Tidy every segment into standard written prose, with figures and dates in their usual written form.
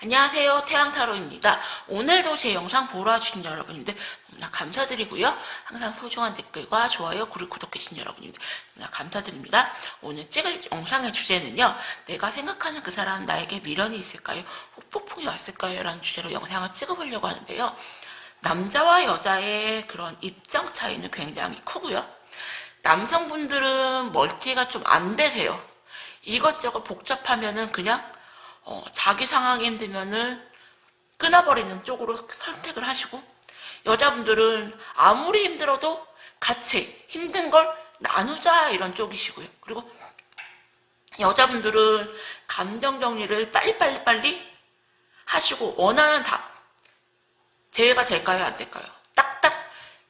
안녕하세요. 태양타로입니다. 오늘도 제 영상 보러 와주신 여러분님들 너무나 감사드리고요. 항상 소중한 댓글과 좋아요, 그리고 구독해주신 여러분님들 너무나 감사드립니다. 오늘 찍을 영상의 주제는요. 내가 생각하는 그 사람 나에게 미련이 있을까요? 후폭풍이 왔을까요? 라는 주제로 영상을 찍어보려고 하는데요. 남자와 여자의 그런 입장 차이는 굉장히 크고요. 남성분들은 멀티가 좀 안 되세요. 이것저것 복잡하면은 그냥 자기 상황이 힘들면은 끊어버리는 쪽으로 선택을 하시고, 여자분들은 아무리 힘들어도 같이 힘든 걸 나누자 이런 쪽이시고요. 그리고 여자분들은 감정 정리를 빨리 하시고 원하는 답 대회가 될까요, 안 될까요? 딱딱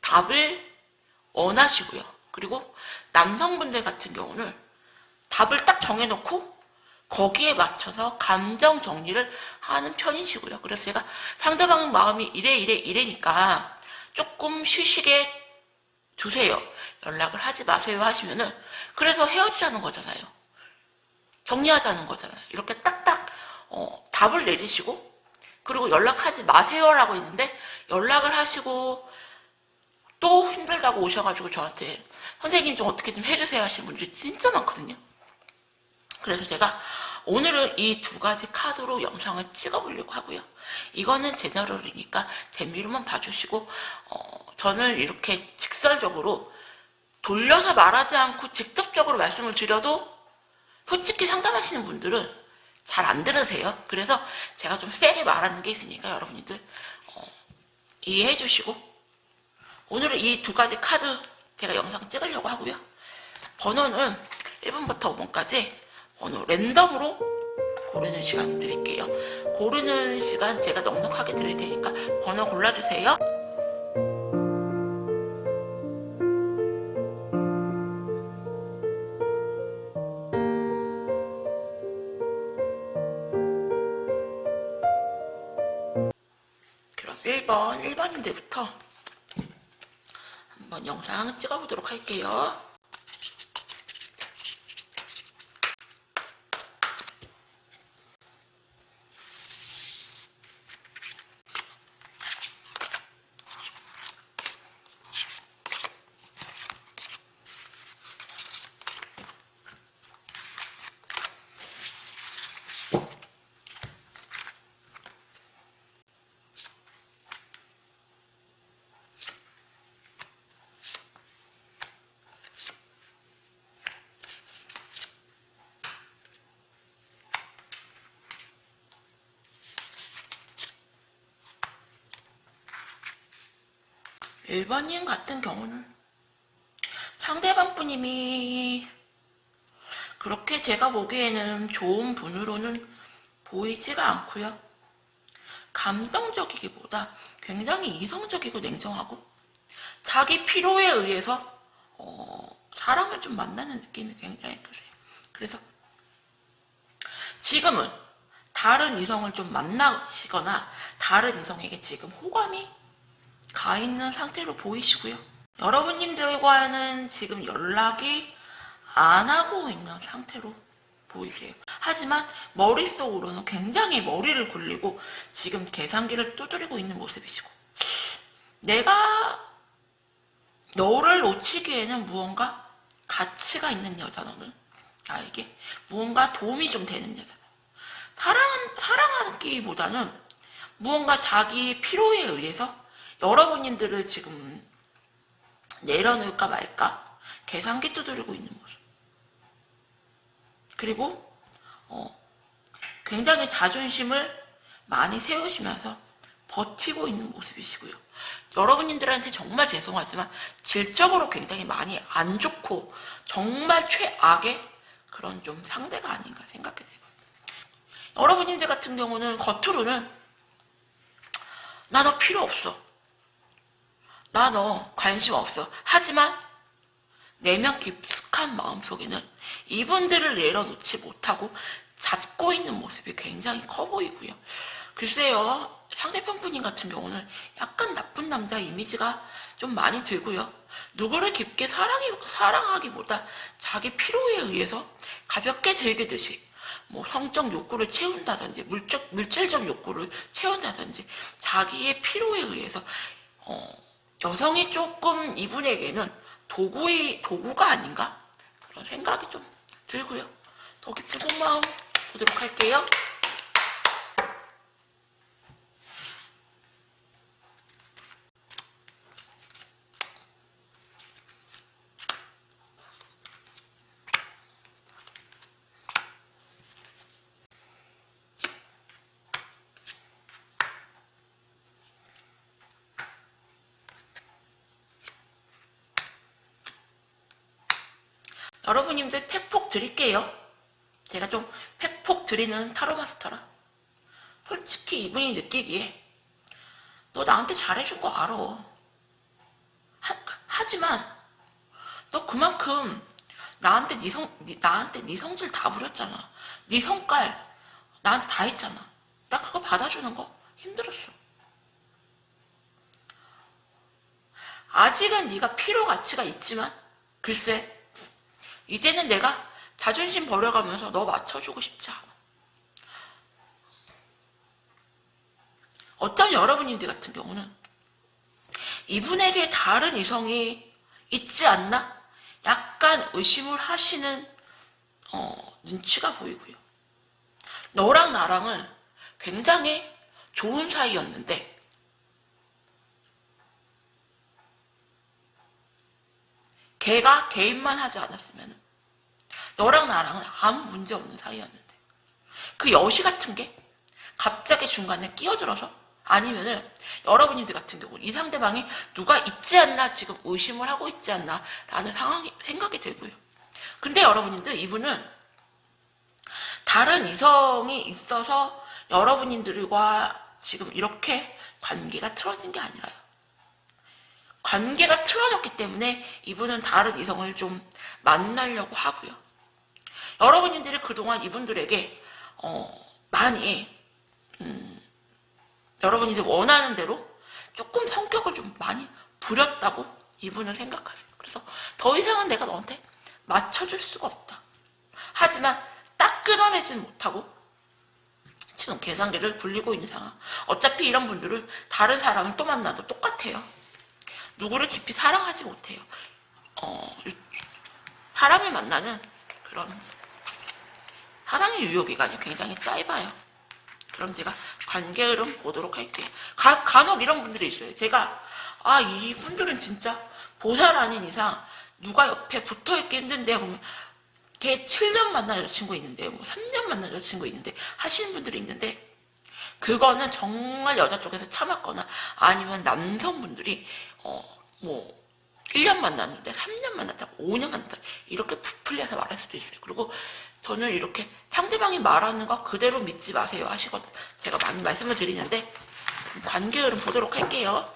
답을 원하시고요. 그리고 남성분들 같은 경우는 답을 딱 정해놓고 거기에 맞춰서 감정 정리를 하는 편이시고요. 그래서 제가 상대방 마음이 이래니까 조금 쉬시게 두세요. 연락을 하지 마세요 하시면은, 그래서 헤어지자는 거잖아요. 정리하자는 거잖아요. 이렇게 딱딱 답을 내리시고, 그리고 연락하지 마세요라고 했는데 연락을 하시고 또 힘들다고 오셔가지고 저한테 선생님 좀 어떻게 좀 해주세요 하시는 분들이 진짜 많거든요. 그래서 제가 오늘은 이 두 가지 카드로 영상을 찍어보려고 하고요. 이거는 제너럴이니까 재미로만 봐주시고, 저는 이렇게 직설적으로 돌려서 말하지 않고 직접적으로 말씀을 드려도 솔직히 상담하시는 분들은 잘 안 들으세요. 그래서 제가 좀 세게 말하는 게 있으니까 여러분들 이해해 주시고, 오늘은 이 두 가지 카드 제가 영상 찍으려고 하고요. 번호는 1번부터 5번까지 번호 랜덤으로 고르는 시간 드릴게요. 고르는 시간 제가 넉넉하게 드릴 테니까 번호 골라주세요. 그럼 1번인데부터 한번 영상 찍어보도록 할게요. 일반인 같은 경우는 상대방 분님이 그렇게 제가 보기에는 좋은 분으로는 보이지가 않고요. 감정적이기보다 굉장히 이성적이고 냉정하고 자기 필요에 의해서 사람을 좀 만나는 느낌이 굉장히 크세요. 그래서 지금은 다른 이성을 좀 만나시거나 다른 이성에게 지금 호감이 가 있는 상태로 보이시고요. 여러분님들과는 지금 연락이 안 하고 있는 상태로 보이세요. 하지만 머릿속으로는 굉장히 머리를 굴리고 지금 계산기를 두드리고 있는 모습이시고, 내가 너를 놓치기에는 무언가 가치가 있는 여자, 너는 나에게 무언가 도움이 좀 되는 여자. 사랑하기보다는 무언가 자기 필요에 의해서 여러분들을 지금 내려놓을까 말까 계산기 두드리고 있는 모습. 그리고 굉장히 자존심을 많이 세우시면서 버티고 있는 모습이시고요. 여러분들한테 정말 죄송하지만 질적으로 굉장히 많이 안 좋고 정말 최악의 그런 좀 상대가 아닌가 생각이 돼요. 여러분들 같은 경우는 겉으로는 나 너 필요 없어, 나 너 관심 없어, 하지만 내면 깊숙한 마음속에는 이분들을 내려놓지 못하고 잡고 있는 모습이 굉장히 커 보이고요. 글쎄요, 상대편 분인 같은 경우는 약간 나쁜 남자 이미지가 좀 많이 들고요. 누구를 깊게 사랑하기보다 자기 필요에 의해서 가볍게 즐기듯이 뭐 성적 욕구를 채운다든지 물질적 욕구를 채운다든지 자기의 필요에 의해서 여성이 조금 이분에게는 도구가 아닌가 그런 생각이 좀 들고요. 더 깊은 속마음 보도록 할게요. 여러분님들 팩폭 드릴게요. 제가 좀 팩폭 드리는 타로 마스터라. 솔직히 이분이 느끼기에 너 나한테 잘해준 거 알아. 하지만 너 그만큼 나한테 네 성질 다 부렸잖아. 네 성깔 나한테 다 했잖아. 나 그거 받아주는 거 힘들었어. 아직은 네가 필요 가치가 있지만 글쎄 이제는 내가 자존심 버려가면서 너 맞춰주고 싶지 않아. 어떤 여러분님들 같은 경우는 이분에게 다른 이성이 있지 않나? 약간 의심을 하시는 눈치가 보이고요. 너랑 나랑은 굉장히 좋은 사이였는데 걔가 개인만 하지 않았으면 너랑 나랑은 아무 문제 없는 사이였는데 그 여시 같은 게 갑자기 중간에 끼어들어서 아니면은 여러분님들 같은 경우 이 상대방이 누가 있지 않나 지금 의심을 하고 있지 않나 라는 생각이 들고요. 근데 여러분님들 이분은 다른 이성이 있어서 여러분님들과 지금 이렇게 관계가 틀어진 게 아니라요. 관계가 틀어졌기 때문에 이분은 다른 이성을 좀 만나려고 하고요. 여러분들이 그동안 이분들에게 많이 여러분이 원하는 대로 조금 성격을 좀 많이 부렸다고 이분은 생각하세요. 그래서 더 이상은 내가 너한테 맞춰줄 수가 없다. 하지만 딱 끊어내지는 못하고 지금 계산기를 굴리고 있는 상황. 어차피 이런 분들은 다른 사람을 또 만나도 똑같아요. 누구를 깊이 사랑하지 못해요. 사람을 만나는 그런 사랑의 유효기간이 굉장히 짧아요. 그럼 제가 관계 흐름 보도록 할게요. 간혹 이런 분들이 있어요. 제가 이분들은 진짜 보살 아닌 이상 누가 옆에 붙어있기 힘든데 보면 걔 7년 만난 여자친구 있는데 뭐 3년 만난 여자친구 있는데 하시는 분들이 있는데 그거는 정말 여자 쪽에서 참았거나 아니면 남성분들이 뭐 1년 만났는데 3년 만났다 5년 만났다 이렇게 부풀려서 말할 수도 있어요. 그리고 저는 이렇게 상대방이 말하는 거 그대로 믿지 마세요 하시거든. 제가 많이 말씀을 드리는데 관계 흐름 보도록 할게요.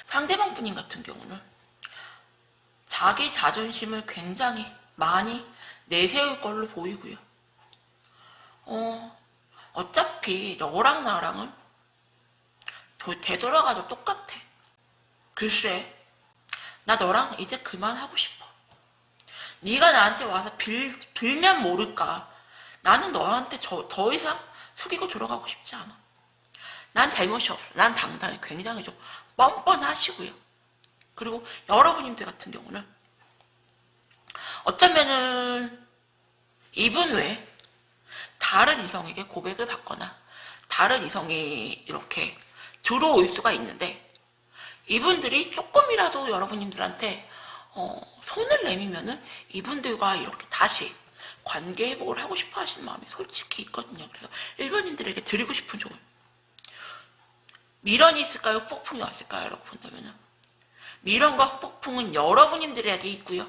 상대방 분인 같은 경우는 자기 자존심을 굉장히 많이 내세울 걸로 보이고요. 어차피 너랑 나랑은 되돌아가도 똑같아. 글쎄, 나 너랑 이제 그만하고 싶어. 네가 나한테 와서 빌면 모를까. 나는 너한테 더 이상 속이고 들어가고 싶지 않아. 난 잘못이 없어. 난 당당히 굉장히 좀 뻔뻔하시고요. 그리고 여러분님들 같은 경우는 어쩌면은 이분 외에 다른 이성에게 고백을 받거나 다른 이성이 이렇게 들어올 수가 있는데 이분들이 조금이라도 여러분님들한테 손을 내밀면은 이분들과 이렇게 다시 관계 회복을 하고 싶어 하시는 마음이 솔직히 있거든요. 그래서 일본인들에게 드리고 싶은 조언. 미련이 있을까요? 폭풍이 왔을까요? 라고 본다면은 미련과 폭풍은 여러분님들에게 있고요.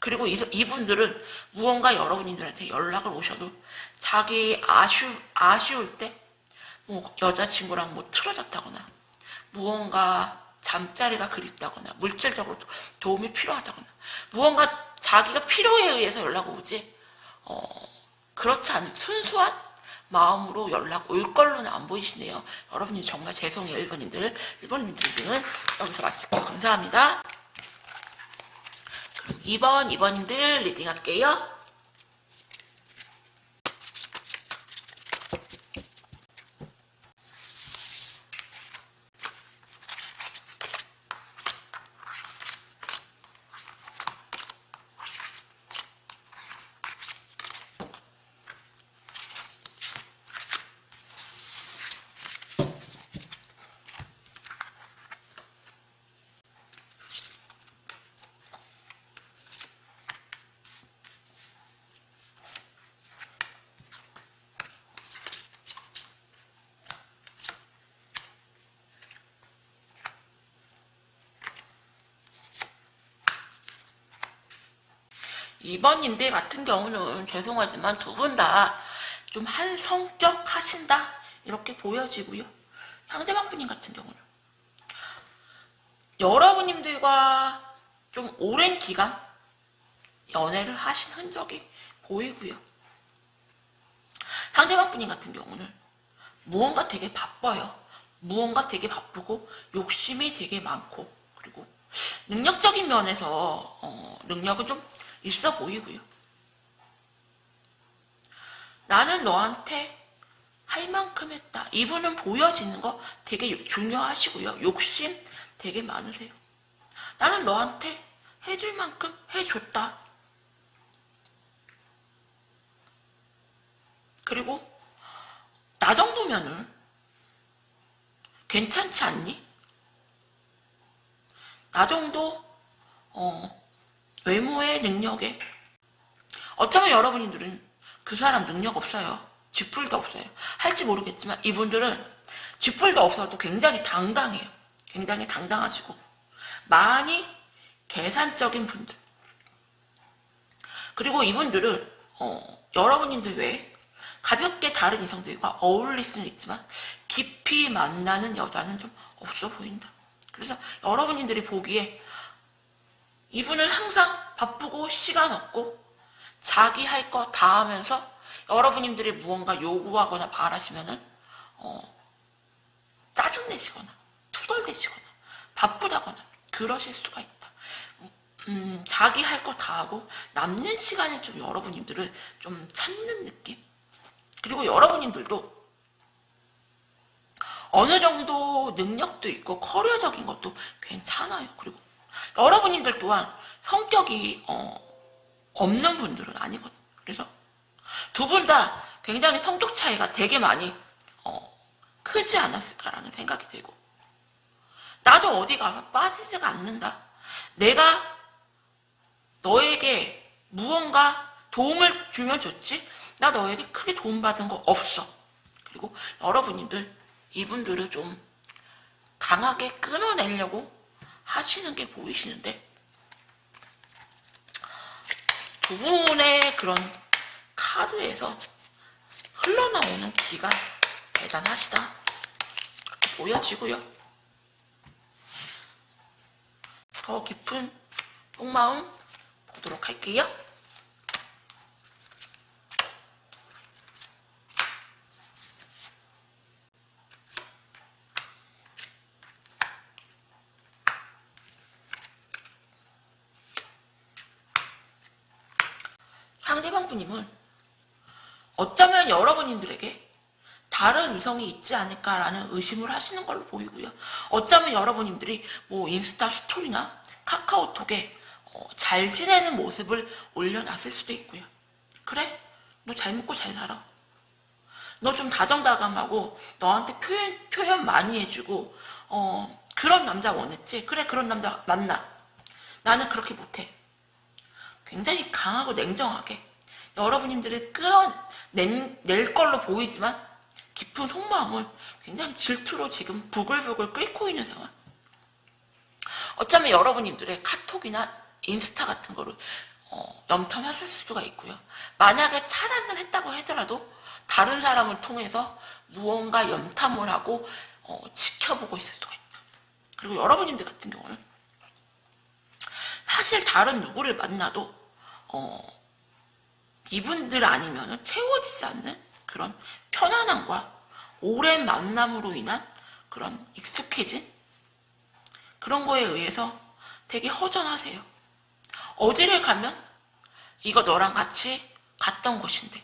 그리고 이분들은 무언가 여러분들한테 연락을 오셔도 자기 아쉬울 때, 뭐, 여자친구랑 뭐 틀어졌다거나, 무언가 잠자리가 그립다거나, 물질적으로 도움이 필요하다거나, 무언가 자기가 필요에 의해서 연락 오지, 그렇지 않은 순수한 마음으로 연락 올 걸로는 안 보이시네요. 여러분이 정말 죄송해요, 1번님들. 1번님 리딩은 여기서 마칠게요. 감사합니다. 그럼 2번님들 리딩 할게요. 2번님들 같은 경우는 죄송하지만 두 분 다 좀 한 성격 하신다 이렇게 보여지고요. 상대방 분님 같은 경우는 여러분님들과 좀 오랜 기간 연애를 하신 흔적이 보이고요. 상대방 분님 같은 경우는 무언가 되게 바빠요. 무언가 되게 바쁘고 욕심이 되게 많고, 그리고 능력적인 면에서 능력은 좀 있어 보이고요. 나는 너한테 할 만큼 했다. 이분은 보여지는 거 되게 중요하시고요. 욕심 되게 많으세요. 나는 너한테 해줄 만큼 해줬다. 그리고 나 정도면은 괜찮지 않니? 나 정도 외모의 능력에, 어쩌면 여러분들은 그 사람 능력 없어요. 쥐뿔도 없어요. 할지 모르겠지만 이분들은 쥐뿔도 없어도 굉장히 당당해요. 굉장히 당당하시고 많이 계산적인 분들. 그리고 이분들은 여러분들 외에 가볍게 다른 이성들과 어울릴 수는 있지만 깊이 만나는 여자는 좀 없어 보인다. 그래서 여러분들이 보기에 이분은 항상 바쁘고 시간 없고 자기 할 거 다 하면서 여러분들이 무언가 요구하거나 바라시면은 짜증내시거나 투덜대시거나 바쁘다거나 그러실 수가 있다. 자기 할 거 다 하고 남는 시간에 좀 여러분들을 좀 찾는 느낌. 그리고 여러분들도 어느 정도 능력도 있고 커리어적인 것도 괜찮아요. 그리고 여러분들 또한 성격이 없는 분들은 아니거든요. 그래서 두 분 다 굉장히 성격 차이가 되게 많이 크지 않았을까라는 생각이 들고, 나도 어디 가서 빠지지가 않는다. 내가 너에게 무언가 도움을 주면 좋지 나 너에게 크게 도움받은 거 없어. 그리고 여러분들 이분들을 좀 강하게 끊어내려고 하시는 게 보이시는데, 두 분의 그런 카드에서 흘러나오는 기가 대단하시다 그렇게 보여지고요. 더 깊은 속마음 보도록 할게요. 상대방 분님은 어쩌면 여러분들에게 다른 이성이 있지 않을까라는 의심을 하시는 걸로 보이고요. 어쩌면 여러분들이 뭐 인스타 스토리나 카카오톡에 잘 지내는 모습을 올려놨을 수도 있고요. 그래? 너 잘 먹고 잘 살아. 너 좀 다정다감하고 너한테 표현 많이 해주고 그런 남자 원했지? 그래, 그런 남자 만나. 나는 그렇게 못해. 굉장히 강하고 냉정하게 여러분들을 끌어낼 걸로 보이지만 깊은 속마음을 굉장히 질투로 지금 부글부글 끓고 있는 상황. 어쩌면 여러분들의 카톡이나 인스타 같은 거를 염탐했을 수가 있고요. 만약에 차단을 했다고 하더라도 다른 사람을 통해서 무언가 염탐을 하고 지켜보고 있을 수가 있다. 그리고 여러분님들 같은 경우는 사실 다른 누구를 만나도 이분들 아니면 채워지지 않는 그런 편안함과 오랜 만남으로 인한 그런 익숙해진 그런 거에 의해서 되게 허전하세요. 어디를 가면 이거 너랑 같이 갔던 곳인데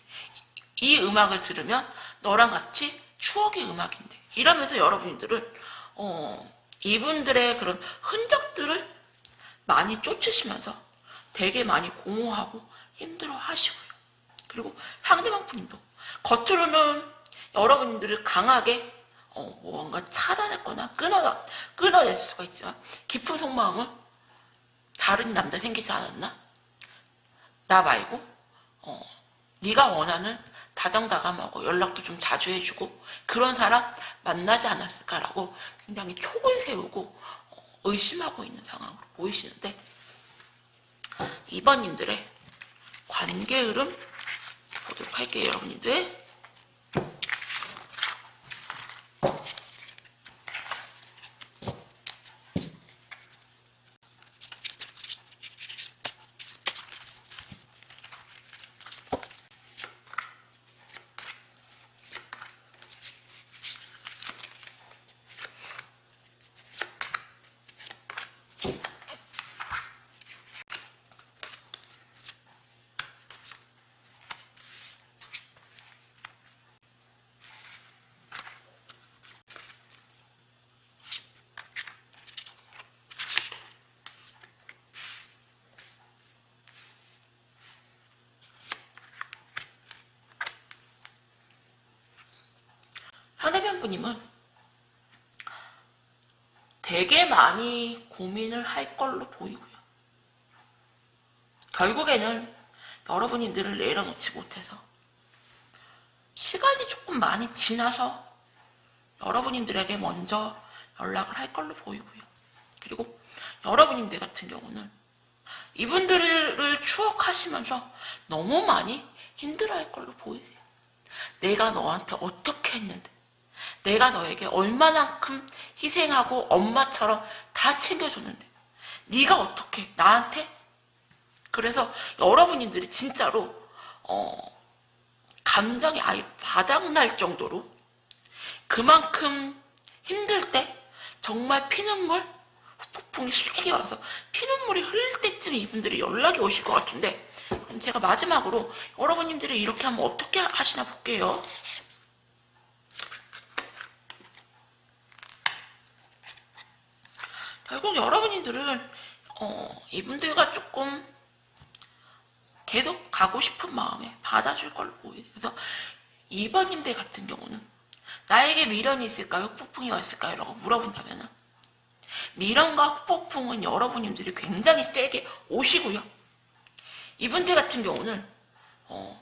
이 음악을 들으면 너랑 같이 추억의 음악인데 이러면서 여러분들은 이분들의 그런 흔적들을 많이 쫓으시면서 되게 많이 공허하고 힘들어 하시고요. 그리고 상대방 분님도 겉으로는 여러분들을 강하게 뭔가 차단했거나 끊어낼 수가 있지만 깊은 속마음은 다른 남자 생기지 않았나? 나 말고 네가 원하는 다정다감하고 연락도 좀 자주 해주고 그런 사람 만나지 않았을까라고 굉장히 촉을 세우고 의심하고 있는 상황으로 보이시는데 이번님들의 관계 흐름 보도록 할게요. 여러분님들 상대편분님은 되게 많이 고민을 할 걸로 보이고요. 결국에는 여러분님들을 내려놓지 못해서 시간이 조금 많이 지나서 여러분님들에게 먼저 연락을 할 걸로 보이고요. 그리고 여러분님들 같은 경우는 이분들을 추억하시면서 너무 많이 힘들어할 걸로 보이세요. 내가 너한테 어떻게 했는데 내가 너에게 얼마만큼 희생하고 엄마처럼 다 챙겨줬는데 네가 어떻게 나한테? 그래서 여러분들이 진짜로 감정이 아예 바닥날 정도로 그만큼 힘들 때 정말 피눈물 후폭풍이 세게 와서 피눈물이 흘릴 때쯤 이분들이 연락이 오실 것 같은데 그럼 제가 마지막으로 여러분들이 이렇게 하면 어떻게 하시나 볼게요. 결국 여러분들은 이분들과 조금 계속 가고 싶은 마음에 받아줄 걸로 보여요. 그래서 2번님들 같은 경우는 나에게 미련이 있을까요? 후폭풍이 왔을까요? 라고 물어본다면 미련과 후폭풍은 여러분들이 굉장히 세게 오시고요. 이분들 같은 경우는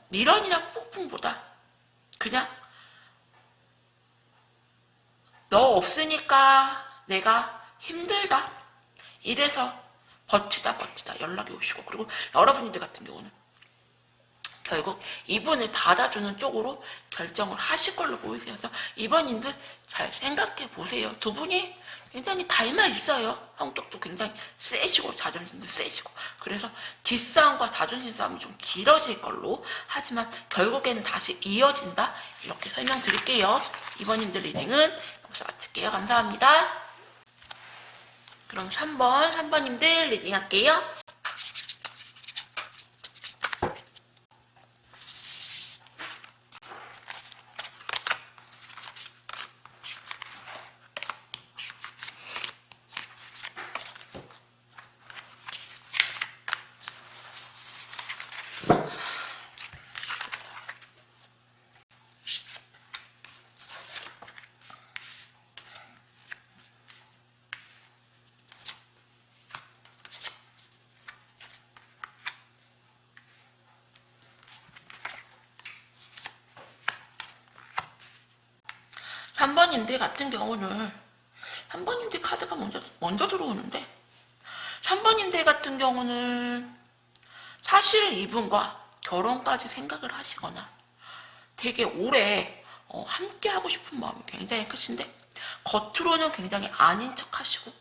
미련이나 후폭풍보다 그냥 너 없으니까 내가 힘들다 이래서 버티다 연락이 오시고 그리고 여러분들 같은 경우는 결국 이분을 받아주는 쪽으로 결정을 하실 걸로 보이세요. 그래서 이번님들 잘 생각해 보세요. 두 분이 굉장히 닮아 있어요. 성격도 굉장히 세시고 자존심도 세시고 그래서 뒷싸움과 자존심 싸움이 좀 길어질 걸로 하지만 결국에는 다시 이어진다 이렇게 설명드릴게요. 이번님들 리딩은 여기서 마칠게요. 감사합니다. 그럼 3번님들 리딩 할게요. 3번님들 같은 경우는 3번님들 카드가 먼저 들어오는데 3번님들 같은 경우는 사실은 이분과 결혼까지 생각을 하시거나 되게 오래 함께 하고 싶은 마음이 굉장히 크신데 겉으로는 굉장히 아닌 척 하시고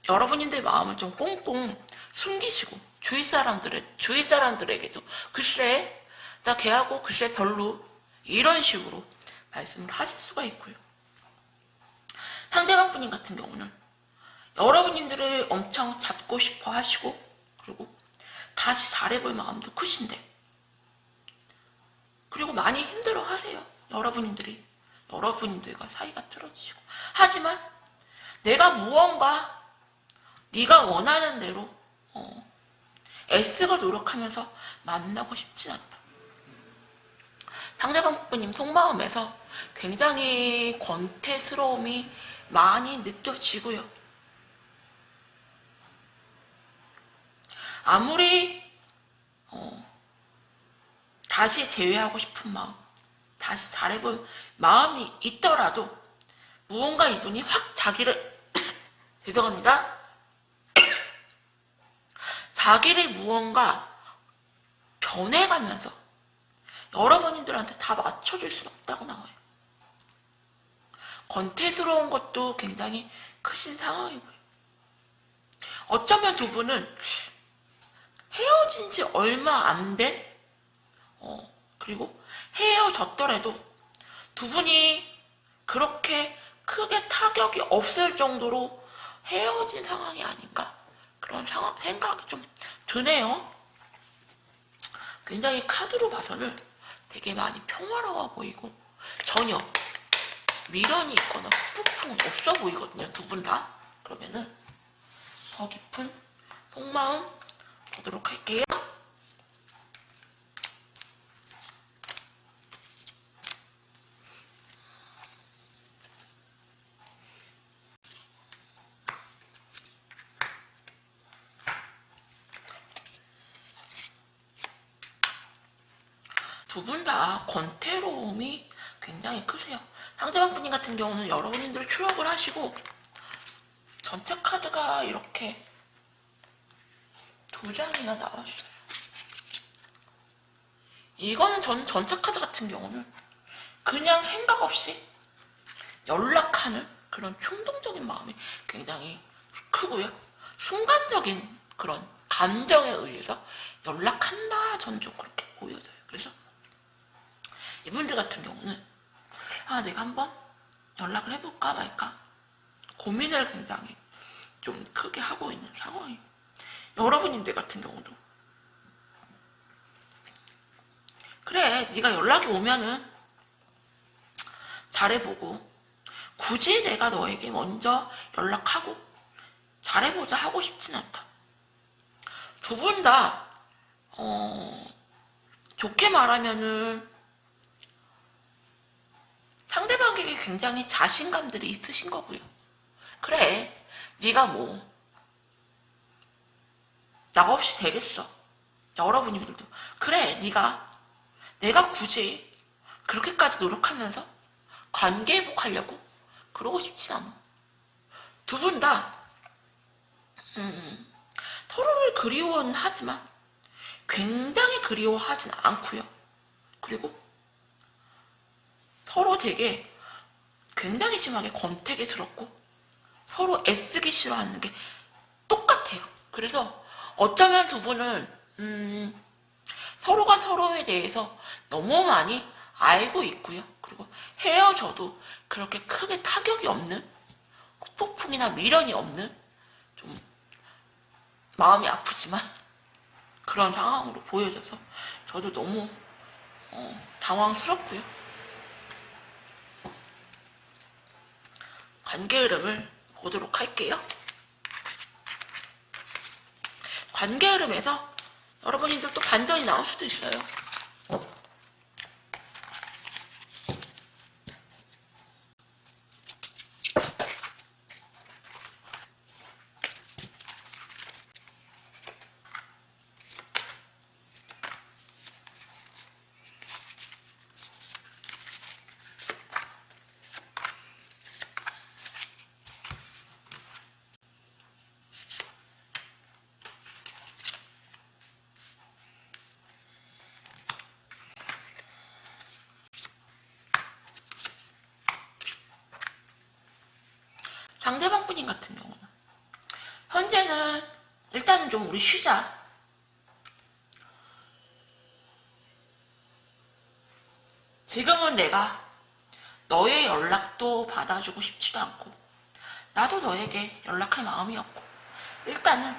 여러분님들 마음을 좀 꽁꽁 숨기시고 주위 사람들에게도 글쎄 나 걔하고 글쎄 별로 이런 식으로 말씀을 하실 수가 있고요. 상대방 분인 같은 경우는 여러분님들을 엄청 잡고 싶어 하시고 그리고 다시 잘해볼 마음도 크신데 그리고 많이 힘들어 하세요. 여러분님들과 사이가 틀어지시고 하지만 내가 무언가 네가 원하는 대로 애쓰고 노력하면서 만나고 싶진 않다. 상대방 분님 속마음에서 굉장히 권태스러움이 많이 느껴지고요. 아무리 다시 재회하고 싶은 마음, 다시 잘해볼 마음이 있더라도 무언가 이분이 확 자기를 죄송합니다. 자기를 무언가 변해가면서 여러분들한테 다 맞춰줄 수는 없다고 나와요. 권태스러운 것도 굉장히 크신 상황이고요. 어쩌면 두 분은 헤어진 지 얼마 안 된, 그리고 헤어졌더라도 두 분이 그렇게 크게 타격이 없을 정도로 헤어진 상황이 아닌가 그런 생각이 좀 드네요. 굉장히 카드로 봐서는 되게 많이 평화로워 보이고 전혀 미련이 있거나 폭풍은 없어 보이거든요. 두 분 다. 그러면은 더 깊은 속마음 보도록 할게요. 두 분 다 권태로움이 굉장히 크세요. 상대방 분님 같은 경우는 여러분들 추억을 하시고 전체 카드가 이렇게 두 장이나 나왔어요. 이거는 저는 전체 카드 같은 경우는 그냥 생각 없이 연락하는 그런 충동적인 마음이 굉장히 크고요. 순간적인 그런 감정에 의해서 연락한다 저는 좀 그렇게 보여져요. 그래서 이분들 같은 경우는 내가 한번 연락을 해볼까 말까 고민을 굉장히 좀 크게 하고 있는 상황이에요. 여러분들 같은 경우도 그래 네가 연락이 오면은 잘해보고 굳이 내가 너에게 먼저 연락하고 잘해보자 하고 싶진 않다. 두 분 다 좋게 말하면은 상대방에게 굉장히 자신감들이 있으신 거고요. 그래 네가 뭐 나 없이 되겠어. 여러분들도 그래 내가 굳이 그렇게까지 노력하면서 관계 회복하려고 그러고 싶진 않아. 두 분 다 서로를 그리워는 하지만 굉장히 그리워하진 않고요. 그리고 서로 되게 굉장히 심하게 권태기스럽고 서로 애쓰기 싫어하는 게 똑같아요. 그래서 어쩌면 두 분은 서로가 서로에 대해서 너무 많이 알고 있고요. 그리고 헤어져도 그렇게 크게 타격이 없는 폭풍이나 미련이 없는 좀 마음이 아프지만 그런 상황으로 보여져서 저도 너무 당황스럽고요. 관계 흐름을 보도록 할게요. 관계 흐름에서 여러분들 또 반전이 나올 수도 있어요. 상대방 분인 같은 경우는 현재는 일단은 좀 우리 쉬자. 지금은 내가 너의 연락도 받아주고 싶지도 않고 나도 너에게 연락할 마음이 없고 일단은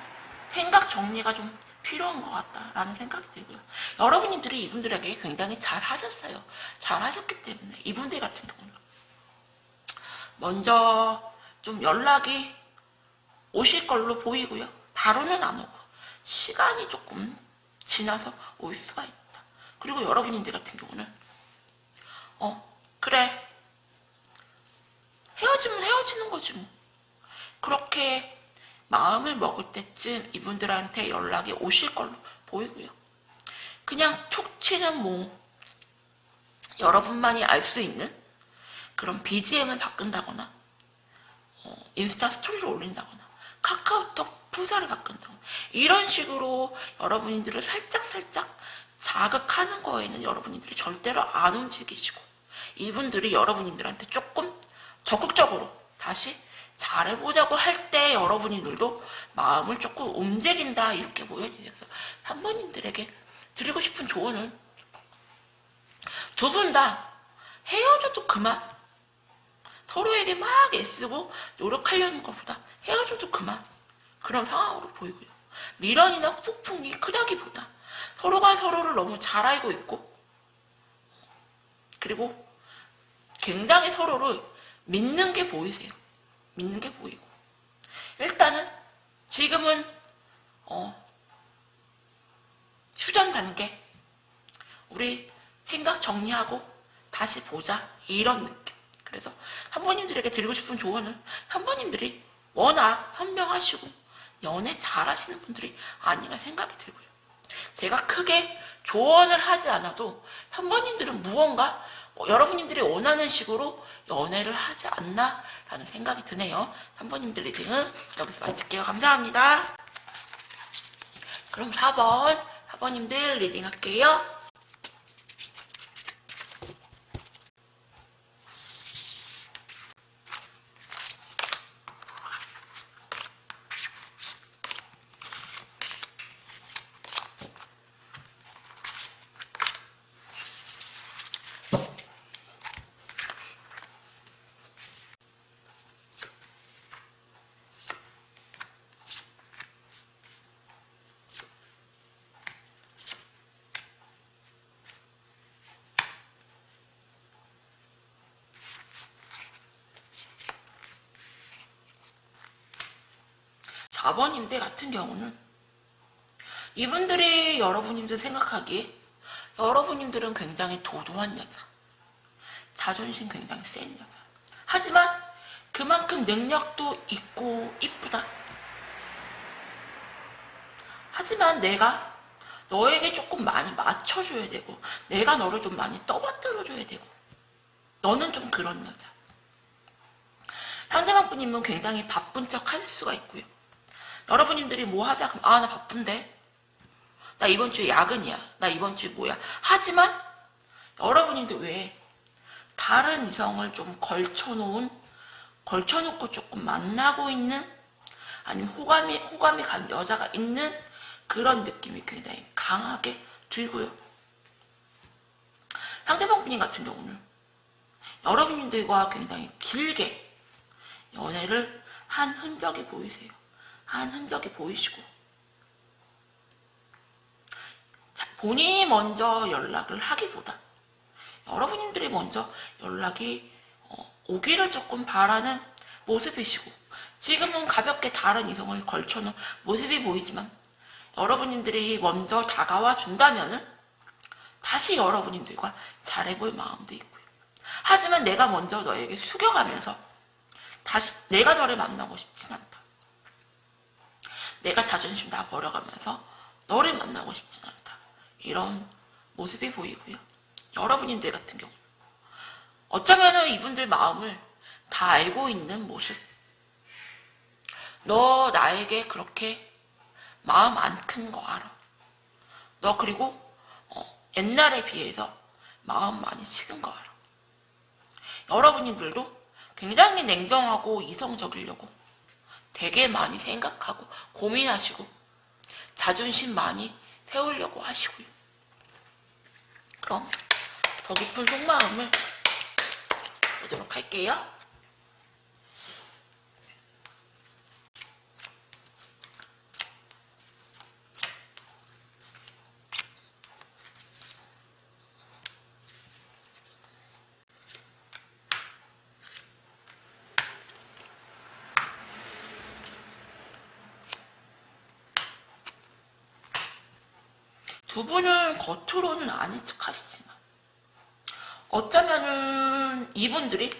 생각 정리가 좀 필요한 것 같다라는 생각이 들고요. 여러분들이 이분들에게 굉장히 잘 하셨어요. 잘 하셨기 때문에 이분들 같은 경우는 먼저 좀 연락이 오실 걸로 보이고요. 바로는 안 오고 시간이 조금 지나서 올 수가 있다. 그리고 여러분들 같은 경우는 그래 헤어지면 헤어지는 거지 뭐. 그렇게 마음을 먹을 때쯤 이분들한테 연락이 오실 걸로 보이고요. 그냥 툭 치는 뭐 여러분만이 알 수 있는 그런 BGM을 바꾼다거나 인스타 스토리를 올린다거나 카카오톡 프사를 바꾼다거나 이런 식으로 여러분들을 살짝살짝 자극하는 거에는 여러분들이 절대로 안 움직이시고 이분들이 여러분들한테 조금 적극적으로 다시 잘해보자고 할 때 여러분들도 마음을 조금 움직인다 이렇게 보여지셔서 3번님들에게 드리고 싶은 조언은 두 분 다 헤어져도 그만. 서로에게 막 애쓰고 노력하려는 것보다 헤어져도 그만. 그런 상황으로 보이고요. 미련이나 폭풍이 크다기보다 서로가 서로를 너무 잘 알고 있고 그리고 굉장히 서로를 믿는 게 보이세요. 믿는 게 보이고 일단은 지금은 휴전 단계 우리 생각 정리하고 다시 보자 이런 느낌. 그래서 한번님들에게 드리고 싶은 조언은 한번님들이 워낙 현명하시고 연애 잘하시는 분들이 아닌가 생각이 들고요. 제가 크게 조언을 하지 않아도 한번님들은 무언가 여러분들이 원하는 식으로 연애를 하지 않나 라는 생각이 드네요. 3번님들 리딩은 여기서 마칠게요. 감사합니다. 그럼 4번님들 리딩 할게요. 4번님들 같은 경우는 이분들이 여러분님들 생각하기에 여러분님들은 굉장히 도도한 여자, 자존심 굉장히 센 여자. 하지만 그만큼 능력도 있고 이쁘다. 하지만 내가 너에게 조금 많이 맞춰줘야 되고 내가 너를 좀 많이 떠받들어줘야 되고 너는 좀 그런 여자. 상대방 분님은 굉장히 바쁜 척 하실 수가 있고요. 여러분님들이 뭐 하자 그럼 나 바쁜데 나 이번 주에 야근이야 나 이번 주에 뭐야 하지만 여러분님들 왜 다른 이성을 좀 걸쳐놓고 조금 만나고 있는 아니면 호감이 간 여자가 있는 그런 느낌이 굉장히 강하게 들고요. 상대방 분인 같은 경우는 여러분들과 굉장히 길게 연애를 한 흔적이 보이세요. 한 흔적이 보이시고 본인이 먼저 연락을 하기보다 여러분들이 먼저 연락이 오기를 조금 바라는 모습이시고 지금은 가볍게 다른 이성을 걸쳐놓은 모습이 보이지만 여러분들이 먼저 다가와 준다면은 다시 여러분들과 잘해볼 마음도 있고요. 하지만 내가 먼저 너에게 숙여가면서 다시 내가 너를 만나고 싶진 않다. 내가 자존심 다 버려가면서 너를 만나고 싶진 않다. 이런 모습이 보이고요. 여러분들 같은 경우 어쩌면 이분들 마음을 다 알고 있는 모습. 너 나에게 그렇게 마음 안 큰 거 알아. 너 그리고 옛날에 비해서 마음 많이 식은 거 알아. 여러분들도 굉장히 냉정하고 이성적이려고 되게 많이 생각하고 고민하시고 자존심 많이 세우려고 하시고요. 그럼 더 깊은 속마음을 보도록 할게요. 두 분은 겉으로는 아닌 척 하시지만 어쩌면은 이분들이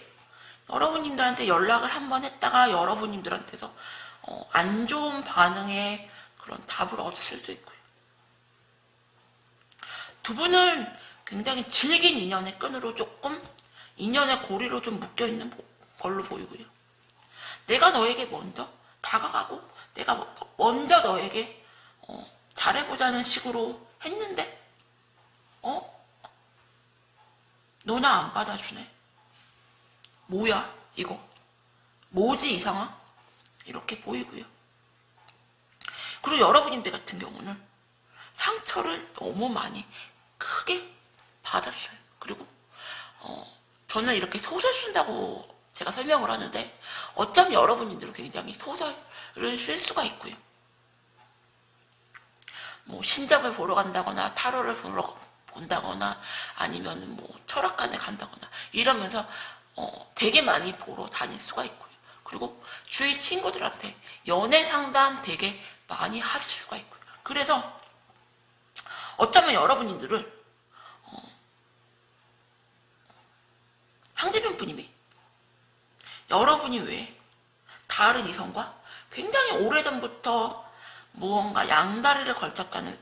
여러분님들한테 연락을 한번 했다가 여러분님들한테서 안 좋은 반응의 그런 답을 얻을 수도 있고요. 두 분은 굉장히 질긴 인연의 끈으로 조금 인연의 고리로 좀 묶여있는 걸로 보이고요. 내가 너에게 먼저 다가가고 내가 먼저 너에게 잘해보자는 식으로 했는데 너 나 안 받아주네. 뭐야 이거 뭐지 이 상황? 이렇게 보이고요. 그리고 여러분들 같은 경우는 상처를 너무 많이 크게 받았어요. 그리고 저는 이렇게 소설 쓴다고 제가 설명을 하는데 어쩌면 여러분들은 굉장히 소설을 쓸 수가 있고요. 뭐 신점을 보러 간다거나 타로를 보러 본다거나 아니면 뭐 철학관에 간다거나 이러면서 되게 많이 보러 다닐 수가 있고요. 그리고 주위 친구들한테 연애 상담 되게 많이 하실 수가 있고요. 그래서 어쩌면 여러분들은 상대편 분님이 여러분이 왜 다른 이성과 굉장히 오래전부터 무언가 양다리를 걸쳤다는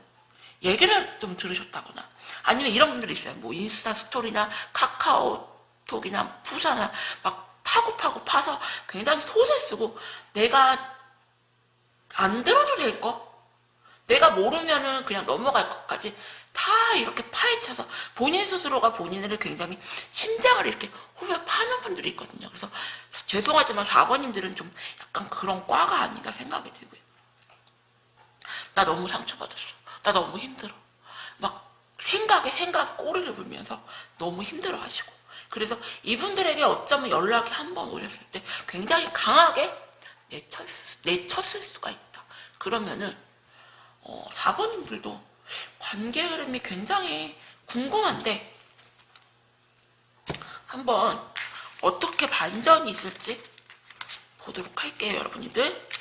얘기를 좀 들으셨다거나 아니면 이런 분들이 있어요. 뭐 인스타 스토리나 카카오톡이나 부사나 막 파고 파서 굉장히 소설 쓰고 내가 안 들어도 될 거? 내가 모르면은 그냥 넘어갈 것까지 다 이렇게 파헤쳐서 본인 스스로가 본인을 굉장히 심장을 이렇게 후벼 파는 분들이 있거든요. 그래서 죄송하지만 4번님들은 좀 약간 그런 과가 아닌가 생각이 들고요. 나 너무 상처받았어. 나 너무 힘들어. 막 생각에 꼬리를 물면서 너무 힘들어 하시고. 그래서 이분들에게 어쩌면 연락이 한번 오셨을 때 굉장히 강하게 내쳤을 수가 있다. 그러면은 4번님들도 관계 흐름이 굉장히 궁금한데 한번 어떻게 반전이 있을지 보도록 할게요, 여러분들.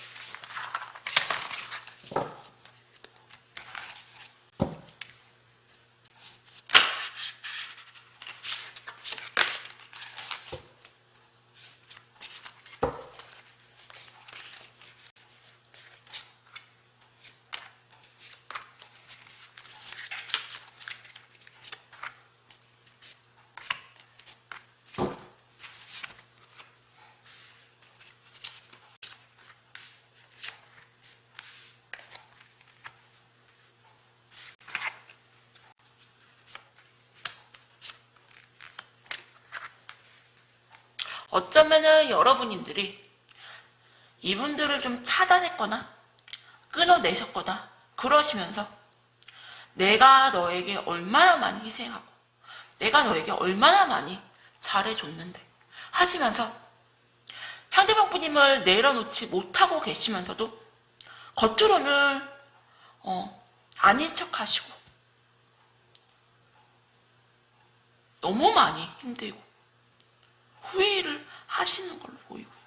어쩌면은 여러분들이 이분들을 좀 차단했거나 끊어내셨거나 그러시면서 내가 너에게 얼마나 많이 희생하고 내가 너에게 얼마나 많이 잘해줬는데 하시면서 상대방 분님을 내려놓지 못하고 계시면서도 겉으로는 아닌 척 하시고 너무 많이 힘들고 후회를 하시는 걸로 보이고요.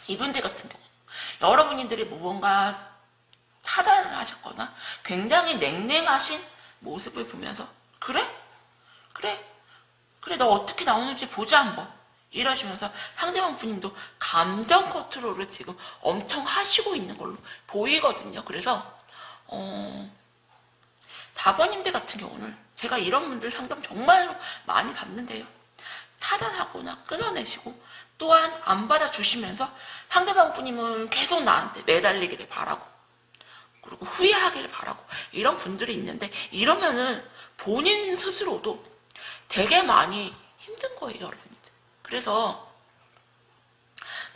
이분들 같은 경우는 여러분들이 무언가 차단을 하셨거나 굉장히 냉랭하신 모습을 보면서 그래 너 어떻게 나오는지 보자 한번 이러시면서 상대방 분님도 감정 컨트롤을 지금 엄청 하시고 있는 걸로 보이거든요. 그래서 4번님들 같은 경우는 제가 이런 분들 상담 정말로 많이 받는데요. 차단하거나 끊어내시고 또한 안 받아주시면서 상대방 분님은 계속 나한테 매달리기를 바라고 그리고 후회하기를 바라고 이런 분들이 있는데 이러면은 본인 스스로도 되게 많이 힘든 거예요, 여러분들. 그래서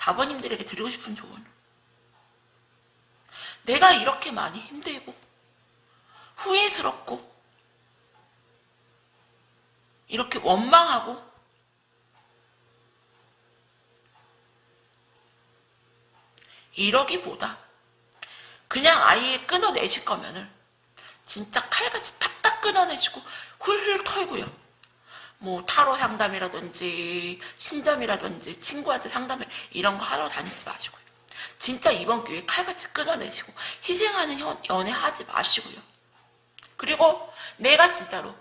4번님들에게 드리고 싶은 조언. 내가 이렇게 많이 힘들고 후회스럽고 이렇게 원망하고 이러기보다 그냥 아예 끊어내실 거면은 진짜 칼같이 탁탁 끊어내시고 훌훌 털고요. 뭐 타로 상담이라든지 신점이라든지 친구한테 상담을 이런 거 하러 다니지 마시고요. 진짜 이번 기회에 칼같이 끊어내시고 희생하는 연애 하지 마시고요. 그리고 내가 진짜로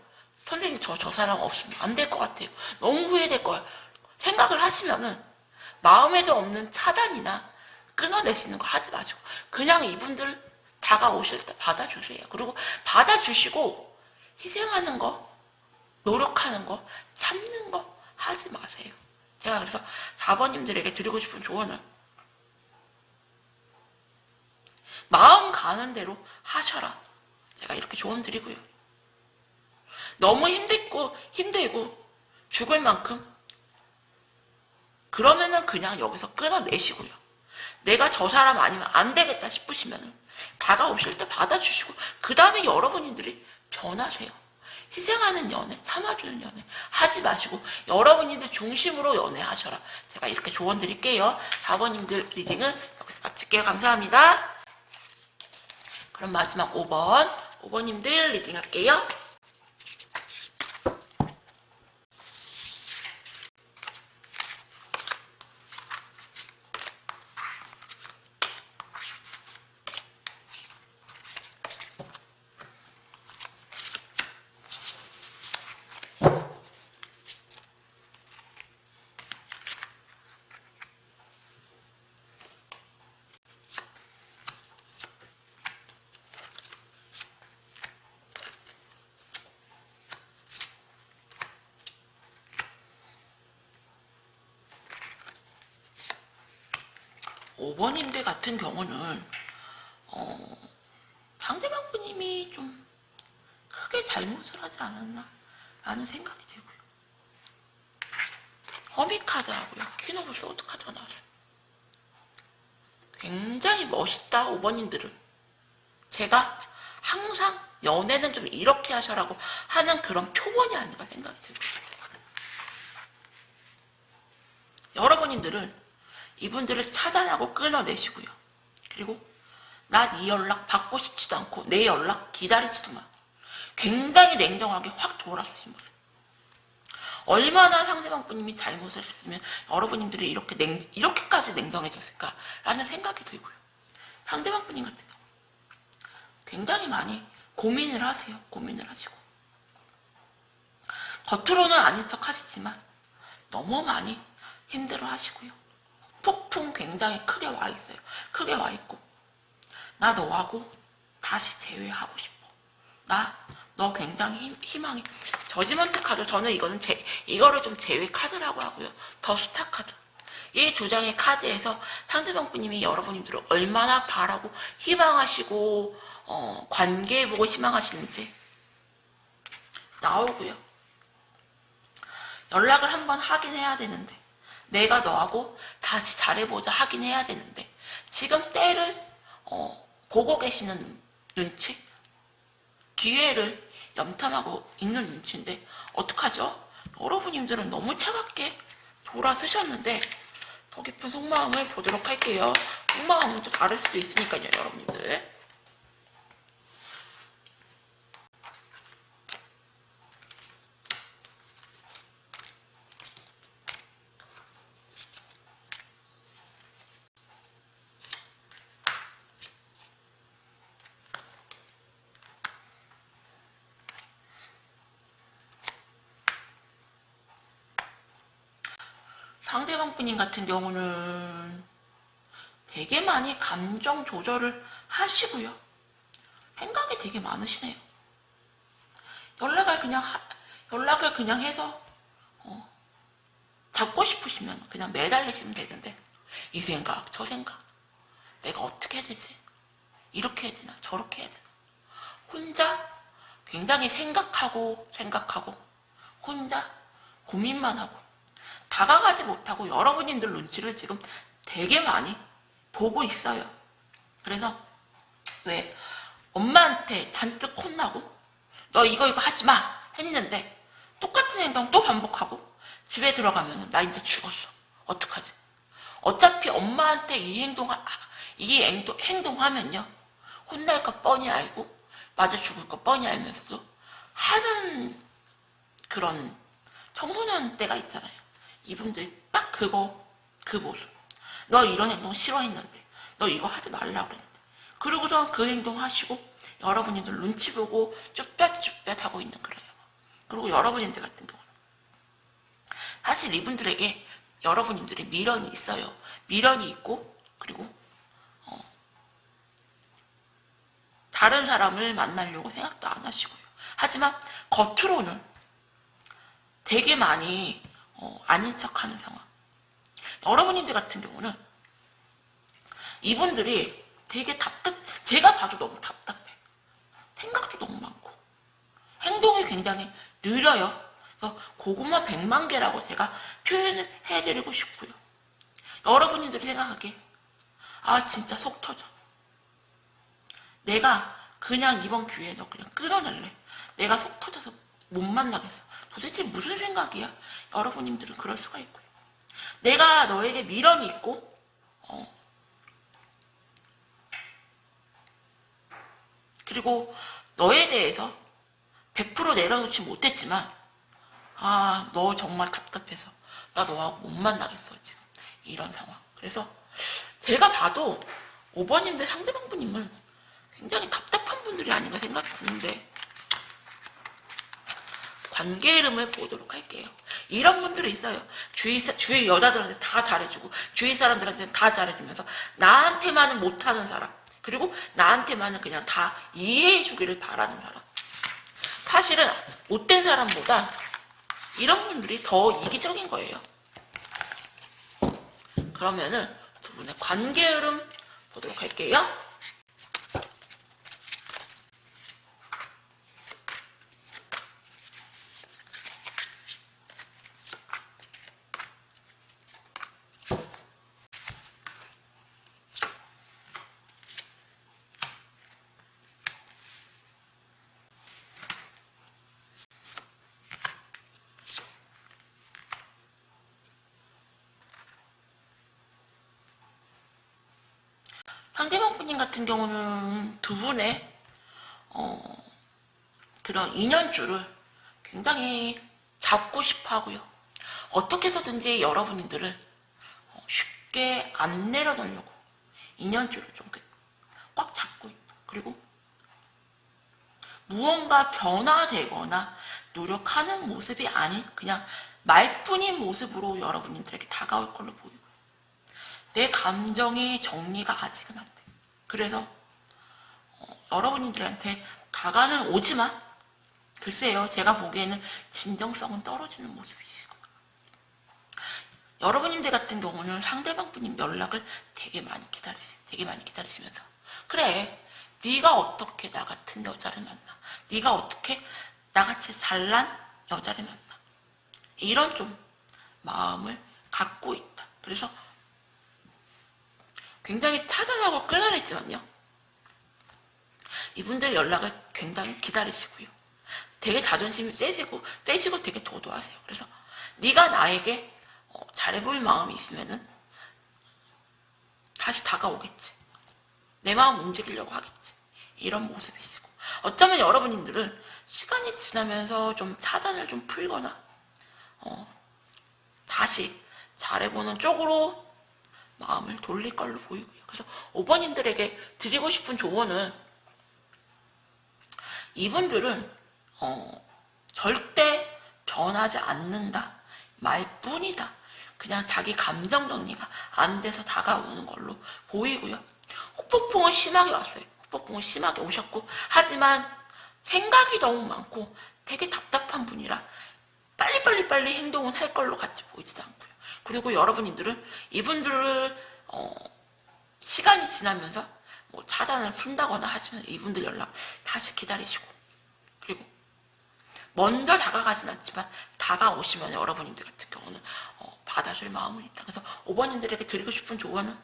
선생님 저 사람 없으면 안 될 것 같아요. 너무 후회될 거야. 생각을 하시면은 마음에도 없는 차단이나 끊어내시는 거 하지 마시고 그냥 이분들 다가오실 때 받아주세요. 그리고 받아주시고 희생하는 거, 노력하는 거, 참는 거 하지 마세요. 제가 그래서 4번님들에게 드리고 싶은 조언은 마음 가는 대로 하셔라. 제가 이렇게 조언 드리고요. 너무 힘들고 죽을 만큼 그러면은 그냥 여기서 끊어내시고요. 내가 저 사람 아니면 안 되겠다 싶으시면 다가오실 때 받아주시고 그 다음에 여러분들이 변하세요. 희생하는 연애, 참아주는 연애 하지 마시고 여러분들 중심으로 연애하셔라. 제가 이렇게 조언 드릴게요. 4번님들 리딩은 여기서 마칠게요. 감사합니다. 그럼 마지막 5번님들 리딩 할게요. 5번님들 같은 경우는 상대방 분님이 좀 크게 잘못을 하지 않았나 라는 생각이 들고요. 허미카드하고요. 퀸 오브 소드 카드가 나왔어요. 굉장히 멋있다 5번님들은. 제가 항상 연애는 좀 이렇게 하셔라고 하는 그런 표본이 아닌가 생각이 들고요. 여러분들은 이분들을 차단하고 끊어내시고요. 그리고 나 네 연락 받고 싶지도 않고 내 연락 기다리지도 마. 굉장히 냉정하게 확 돌아서신 모습. 얼마나 상대방 분님이 잘못을 했으면 여러분들이 이렇게까지 냉정해졌을까라는 생각이 들고요. 상대방 분님 같은 경우 굉장히 많이 고민을 하세요. 고민을 하시고 겉으로는 아닌 척 하시지만 너무 많이 힘들어 하시고요. 폭풍 굉장히 크게 와 있어요. 크게 와 있고 나 너하고 다시 재회하고 싶어. 너 굉장히 희망이 저지먼트 카드. 저는 이거를 좀 제외 카드라고 하고요. 더 스타 카드. 이 두 장의 카드에서 상대방 분님이 여러분들을 얼마나 바라고 희망하시고 관계해보고 희망하시는지 나오고요. 연락을 한번 하긴 해야 되는데 내가 너하고 다시 잘해보자 하긴 해야 되는데 지금 때를 보고 계시는 눈치, 기회를 염탐하고 있는 눈치인데 어떡하죠? 여러분님들은 너무 차갑게 돌아서셨는데 더 깊은 속마음을 보도록 할게요. 속마음은 또 다를 수도 있으니까요, 여러분들. 상대방 분님 같은 경우는 되게 많이 감정 조절을 하시고요. 생각이 되게 많으시네요. 연락을 그냥 해서 잡고 싶으시면 그냥 매달리시면 되는데 이 생각 저 생각 내가 어떻게 해야 되지? 이렇게 해야 되나 저렇게 해야 되나 혼자 굉장히 생각하고 혼자 고민만 하고 다가가지 못하고 여러분님들 눈치를 지금 되게 많이 보고 있어요. 그래서 왜 엄마한테 잔뜩 혼나고 너 이거 하지 마 했는데 똑같은 행동 또 반복하고 집에 들어가면 나 이제 죽었어. 어떡하지? 어차피 엄마한테 행동하면요. 혼날 거 뻔히 알고 맞아 죽을 거 뻔히 알면서도 하는 그런 청소년 때가 있잖아요. 이분들이 딱 그 모습. 너 이런 행동 싫어했는데 너 이거 하지 말라고 그랬는데 그러고서 그 행동 하시고 여러분들 눈치 보고 쭈뼛쭈뼛 하고 있는 그런 상황. 그리고 여러분들 같은 경우는 사실 이분들에게 여러분들이 미련이 있어요. 미련이 있고 그리고 다른 사람을 만나려고 생각도 안 하시고요. 하지만 겉으로는 되게 많이 아닌 척하는 상황. 여러분들 같은 경우는 이분들이 되게 제가 봐도 너무 답답해. 생각도 너무 많고 행동이 굉장히 느려요. 그래서 고구마 100만 개라고 제가 표현을 해드리고 싶고요. 여러분들이 생각하기에 아 진짜 속 터져. 내가 그냥 이번 기회에 너 그냥 끌어낼래. 내가 속 터져서 못 만나겠어. 도대체 무슨 생각이야? 여러분들은 그럴 수가 있고요. 내가 너에게 미련이 있고 그리고 너에 대해서 100% 내려놓지 못했지만 아 너 정말 답답해서 나 너하고 못 만나겠어 지금 이런 상황. 그래서 제가 봐도 5번님들 상대방분님은 굉장히 답답한 분들이 아닌가 생각이 드는데 관계 이름을 보도록 할게요. 이런 분들이 있어요. 주위 여자들한테 다 잘해주고 주위 사람들한테는 다 잘해주면서 나한테만은 못하는 사람 그리고 나한테만은 그냥 다 이해해주기를 바라는 사람. 사실은 못된 사람보다 이런 분들이 더 이기적인 거예요. 그러면은 두 분의 관계 흐름 보도록 할게요. 상대방 분님 같은 경우는 두 분의 그런 인연줄을 굉장히 잡고 싶어 하고요. 어떻게 해서든지 여러분들을 쉽게 안 내려놓으려고 인연줄을 좀 꽉 잡고 있고 그리고 무언가 변화되거나 노력하는 모습이 아닌 그냥 말뿐인 모습으로 여러분들에게 다가올 걸로 보이고요. 내 감정이 정리가 아직은 안 돼. 그래서 여러분들한테 다가는 오지만 글쎄요 제가 보기에는 진정성은 떨어지는 모습이시고 여러분들 같은 경우는 상대방 분님 연락을 되게 많이 기다리시면서 그래 네가 어떻게 나 같은 여자를 만나 네가 어떻게 나같이 잘난 여자를 만나 이런 좀 마음을 갖고 있다. 그래서 굉장히 타단하고 끌어냈지만요 이분들 연락을 굉장히 기다리시고요. 되게 자존심이 세시고 되게 도도하세요. 그래서 네가 나에게 잘해 보일 마음이 있으면은 다시 다가오겠지. 내 마음 움직이려고 하겠지. 이런 모습이시고 어쩌면 여러분들은 시간이 지나면서 좀 사단을 좀 풀거나 다시 잘해보는 쪽으로 마음을 돌릴 걸로 보이고요. 그래서 5번님들에게 드리고 싶은 조언은 이분들은 절대 변하지 않는다 말뿐이다. 그냥 자기 감정 정리가 안 돼서 다가오는 걸로 보이고요. 후폭풍은 심하게 왔어요. 후폭풍은 심하게 오셨고 하지만 생각이 너무 많고 되게 답답한 분이라 빨리 행동은 할 걸로 같이 보이지도 않고요. 그리고 여러분들은 이분들을 시간이 지나면서 뭐 차단을 푼다거나 하시면 이분들 연락 다시 기다리시고 그리고 먼저 다가가진 않지만 다가오시면 여러분님들 같은 경우는 받아줄 마음은 있다. 그래서 5번님들에게 드리고 싶은 조언은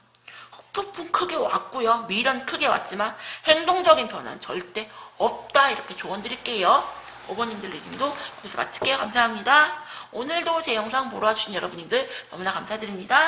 폭풍 크게 왔고요. 미련 크게 왔지만 행동적인 변화는 절대 없다. 이렇게 조언 드릴게요. 5번님들 리딩도 여기서 마칠게요. 감사합니다. 오늘도 제 영상 보러 와주신 여러분님들 너무나 감사드립니다.